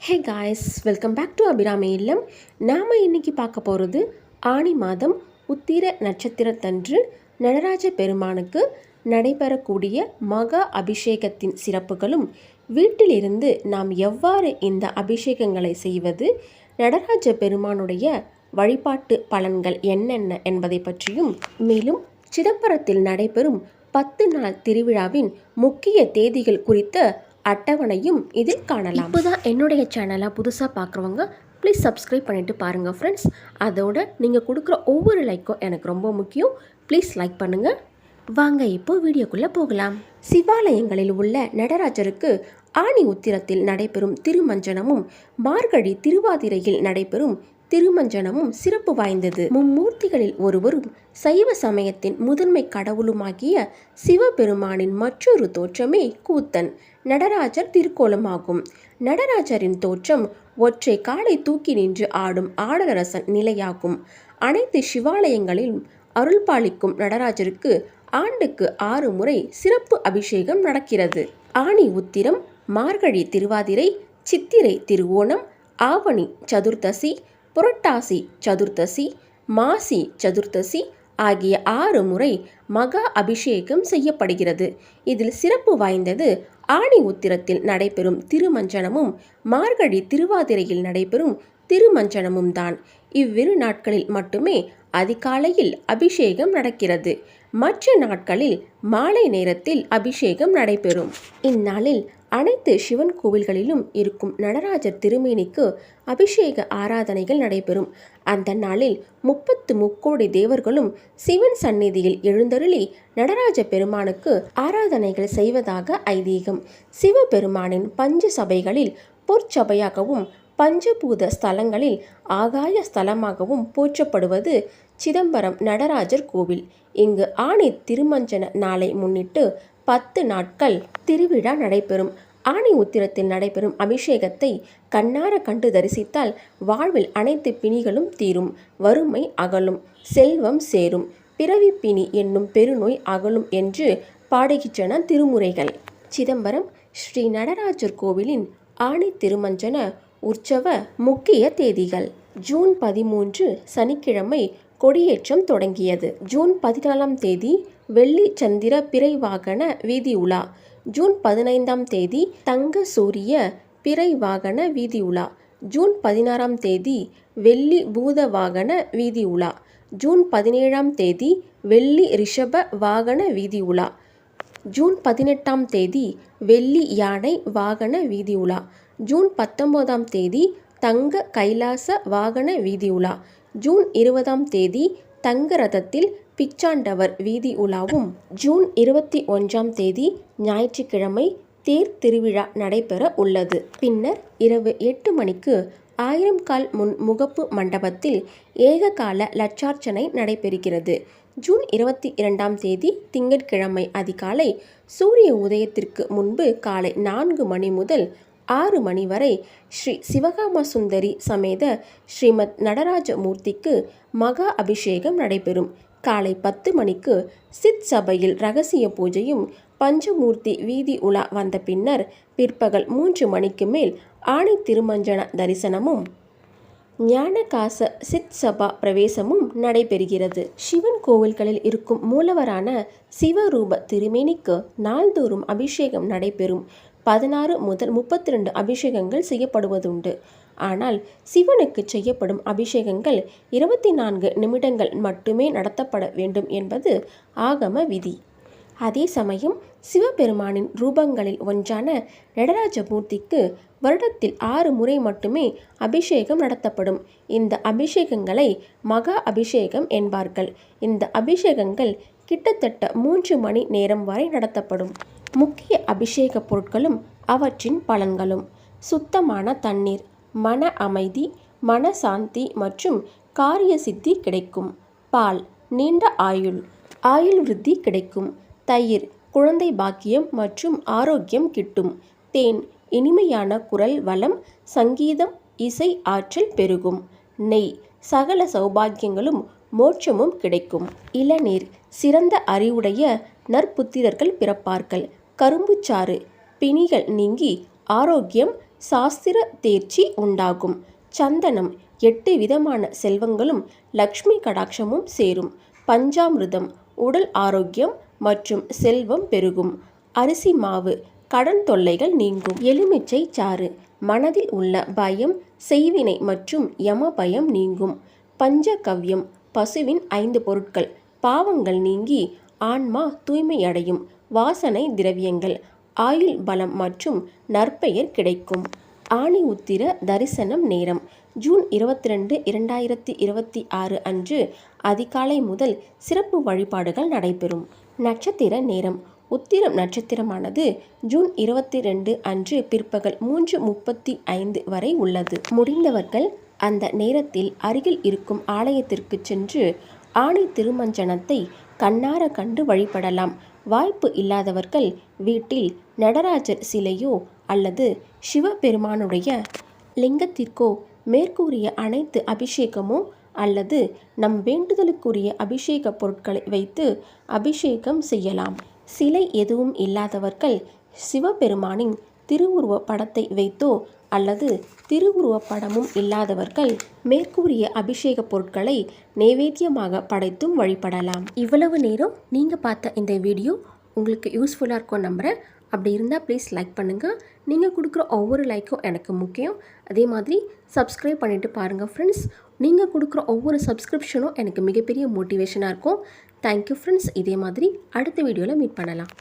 Hey guys, welcome back to Abirami Illam. நாம் இன்னைக்கு பார்க்க போகிறது ஆனி மாதம் உத்திர நட்சத்திரத்தன்று நடராஜ பெருமானுக்கு நடைபெறக்கூடிய மகா அபிஷேகத்தின் சிறப்புகளும், வீட்டிலிருந்து நாம் எவ்வாறு இந்த அபிஷேகங்களை செய்வது, நடராஜ பெருமானுடைய வழிபாட்டு பலன்கள் என்னென்ன என்பதை பற்றியும், மேலும் சிதம்பரத்தில் நடைபெறும் 10 நாள் திருவிழாவின் முக்கிய தேதிகள் குறித்த அட்டவணையும் இதில் காணலாம். இப்போதான் என்னுடைய சேனலை புதுசாக பார்க்குறவங்க ப்ளீஸ் சப்ஸ்கிரைப் பண்ணிவிட்டு பாருங்கள் ஃப்ரெண்ட்ஸ். அதோட நீங்கள் கொடுக்குற ஒவ்வொரு லைக்கும் எனக்கு ரொம்ப முக்கியம். ப்ளீஸ் லைக் பண்ணுங்கள். வாங்க இப்போ வீடியோக்குள்ளே போகலாம். சிவாலயங்களில் உள்ள நடராஜருக்கு ஆனி உத்திரத்தில் நடைபெறும் திருமஞ்சனமும் மார்கழி திருவாதிரையில் நடைபெறும் திருமஞ்சனமும் சிறப்பு வாய்ந்தது. மும்மூர்த்திகளில் ஒருவரும் சைவ சமயத்தின் முதன்மை கடவுளுமாகிய சிவபெருமானின் மற்றொரு தோற்றமே கூத்தன் நடராஜர் திருக்கோலமாகும். நடராஜரின் தோற்றம் ஒற்றை காலை தூக்கி நின்று ஆடும் ஆடலரசன் நிலையாகும். அனைத்து சிவாலயங்களிலும் அருள்பாலிக்கும் நடராஜருக்கு ஆண்டுக்கு 6 முறை சிறப்பு அபிஷேகம் நடக்கிறது. ஆனி உத்திரம், மார்கழி திருவாதிரை, சித்திரை திருவோணம், ஆவணி சதுர்த்தசி, புரட்டாசி சதுர்த்தசி, மாசி சதுர்த்தசி ஆகிய 6 முறை மகா அபிஷேகம் செய்யப்படுகிறது. இதில் சிறப்பு வாய்ந்தது ஆனி உத்திரத்தில் நடைபெறும் திருமஞ்சனமும் மார்கழி திருவாதிரையில் நடைபெறும் திருமஞ்சனமும் தான். இவ்விரு நாட்களில் மட்டுமே அதிகாலையில் அபிஷேகம் நடக்கிறது. மற்ற நாட்களில் மாலை நேரத்தில் அபிஷேகம் நடைபெறும். இந்நாளில் அனைத்து சிவன் கோவில்களிலும் இருக்கும் நடராஜர் திருமேனிக்கு அபிஷேக ஆராதனைகள் நடைபெறும். அந்த நாளில் 33 தேவர்களும் சிவன் சந்நிதியில் எழுந்தருளி நடராஜ பெருமானுக்கு ஆராதனைகள் செய்வதாக ஐதீகம். சிவபெருமானின் பஞ்ச சபைகளில் பொற்சபையாகவும் பஞ்சபூத ஸ்தலங்களில் ஆகாய ஸ்தலமாகவும் போற்றப்படுவது சிதம்பரம் நடராஜர் கோவில். இங்கு ஆனி திருமஞ்சன நாளை முன்னிட்டு 10 நாட்கள் திருவிழா நடைபெறும். ஆனி உத்திரத்தில் நடைபெறும் அபிஷேகத்தை கண்ணார கண்டு தரிசித்தால் வாழ்வில் அனைத்து பிணிகளும் தீரும், வறுமை அகலும், செல்வம் சேரும், பிறவி பிணி என்னும் பெருநோய் அகலும் என்று பாடுகின்றன திருமுறைகள். சிதம்பரம் ஸ்ரீ நடராஜர் கோவிலின் ஆனி திருமஞ்சன உற்சவ முக்கிய தேதிகள். ஜூன் 13 சனிக்கிழமை கொடியேற்றம் தொடங்கியது. ஜூன் 14ஆம் தேதி வெள்ளி சந்திர பிறை வாகன வீதி உலா. ஜூன் 15ஆம் தேதி தங்க சூரிய பிறை வாகன வீதி உலா. ஜூன் 16ஆம் தேதி வெள்ளி பூத வாகன வீதி உலா. ஜூன் 17ஆம் தேதி வெள்ளி ரிஷப வாகன வீதி உலா. ஜூன் 18ஆம் தேதி வெள்ளி யானை வாகன வீதி உலா. ஜூன் 19ஆம் தேதி தங்க கைலாச வாகன வீதி உலா. ஜூன் 20ஆம் தேதி தங்க ரதத்தில் பிச்சாண்டவர் வீதி உலாவும். ஜூன் 21ஆம் தேதி ஞாயிற்றுக்கிழமை தேர் திருவிழா நடைபெற உள்ளது. பின்னர் இரவு 8 மணிக்கு 1000 கால் முன் முகப்பு மண்டபத்தில் ஏககால லட்சார்ச்சனை நடைபெறுகிறது. ஜூன் 22ஆம் தேதி திங்கட்கிழமை அதிகாலை சூரிய உதயத்திற்கு முன்பு காலை 4 மணி முதல் 6 மணி வரை ஸ்ரீ சிவகாம சுந்தரி சமேத ஸ்ரீமத் நடராஜ மூர்த்திக்கு மகா அபிஷேகம் நடைபெறும். காலை 10 மணிக்கு சித் சபையில் ரகசிய பூஜையும் பஞ்சமூர்த்தி வீதி உலா வந்த பின்னர் பிற்பகல் 3 மணிக்கு மேல் ஆனி திருமஞ்சன தரிசனமும் ஞானகாச சித் சபா பிரவேசமும் நடைபெறுகிறது. சிவன் கோவில்களில் இருக்கும் மூலவரான சிவரூப திருமேனிக்கு நாள்தோறும் அபிஷேகம் நடைபெறும். 16 முதல் 32 அபிஷேகங்கள் செய்யப்படுவதுண்டு. ஆனால் சிவனுக்கு செய்யப்படும் அபிஷேகங்கள் 24 நிமிடங்கள் மட்டுமே நடத்தப்பட வேண்டும் என்பது ஆகம விதி. அதே சமயம் சிவபெருமானின் ரூபங்களில் ஒன்றான நடராஜமூர்த்திக்கு வருடத்தில் 6 முறை மட்டுமே அபிஷேகம் நடத்தப்படும். இந்த அபிஷேகங்களை மகா அபிஷேகம் என்பார்கள். இந்த அபிஷேகங்கள் கிட்டத்தட்ட 3 மணி நேரம் வரை நடத்தப்படும். முக்கிய அபிஷேக பொருட்களும் அவற்றின் பலன்களும்: சுத்தமான தண்ணீர், மன அமைதி, மனசாந்தி மற்றும் காரிய சித்தி கிடைக்கும். பால், நீண்ட ஆயுள் விருத்தி கிடைக்கும். தயிர், குழந்தை பாக்கியம் மற்றும் ஆரோக்கியம் கிட்டும். தேன், இனிமையான குரல் வளம், சங்கீதம், இசை ஆற்றல் பெருகும். நெய், சகல சௌபாகியங்களும் மோட்சமும் கிடைக்கும். இளநீர், சிறந்த அறிவுடைய நற்புத்திரர்கள் பிறப்பார்கள். கரும்புச்சாறு, பிணிகள் நீங்கி ஆரோக்கியம் சாஸ்திர தேர்ச்சி உண்டாகும். சந்தனம் 8 விதமான செல்வங்களும் லக்ஷ்மி கடாட்சமும் சேரும். பஞ்சாமிர்தம் உடல் ஆரோக்கியம் மற்றும் செல்வம் பெருகும். அரிசி மாவு கடன் தொல்லைகள் நீங்கும். எலுமிச்சை சாறு மனதில் உள்ள பயம், செய்வினை மற்றும் யம பயம் நீங்கும். பஞ்சகவ்யம் பசுவின் 5 பொருட்கள் பாவங்கள் நீங்கி ஆன்மா தூய்மையடையும். வாசனை திரவியங்கள் ஆயுள் பலம் மற்றும் நற்பெயர் கிடைக்கும். ஆனி உத்திர தரிசனம் நேரம் ஜூன் 22, 2026 அன்று அதிகாலை முதல் சிறப்பு வழிபாடுகள் நடைபெறும். நட்சத்திர நேரம் உத்திரம் நட்சத்திரமானது ஜூன் 22 அன்று பிற்பகல் 3:35 வரை உள்ளது. முடிந்தவர்கள் அந்த நேரத்தில் அருகில் இருக்கும் ஆலயத்திற்கு சென்று ஆணி திருமஞ்சனத்தை கண்ணார கண்டு வழிபடலாம். வாய்ப்பு இல்லாதவர்கள் வீட்டில் நடராஜர் சிலையோ அல்லது சிவபெருமானுடைய லிங்கத்திற்கோ மேற்கூறிய அனைத்து அபிஷேகமோ அல்லது நம் வேண்டுதலுக்குரிய அபிஷேக பொருட்களை வைத்து அபிஷேகம் செய்யலாம். சிலை எதுவும் இல்லாதவர்கள் சிவபெருமானின் திருவுருவ படத்தை வைத்தோ அல்லது திருவுருவ படமும் இல்லாதவர்கள் மேற்கூறிய அபிஷேக பொருட்களை நைவேத்தியமாக படைத்தும் வழிபடலாம். இவ்வளவு நேரம் நீங்கள் பார்த்த இந்த வீடியோ உங்களுக்கு யூஸ்ஃபுல்லாக இருக்கும் நம்புகிறேன். அப்படி இருந்தால் ப்ளீஸ் லைக் பண்ணுங்கள். நீங்கள் கொடுக்குற ஒவ்வொரு லைக்கும் எனக்கு முக்கியம். அதே மாதிரி சப்ஸ்கிரைப் பண்ணிவிட்டு பாருங்கள் ஃப்ரெண்ட்ஸ். நீங்கள் கொடுக்குற ஒவ்வொரு சப்ஸ்கிரிப்ஷனும் எனக்கு மிகப்பெரிய மோட்டிவேஷனாக இருக்கும். Thank you friends. இதே மாதிரி அடுத்த வீடியோவில் மீட் பண்ணலாம்.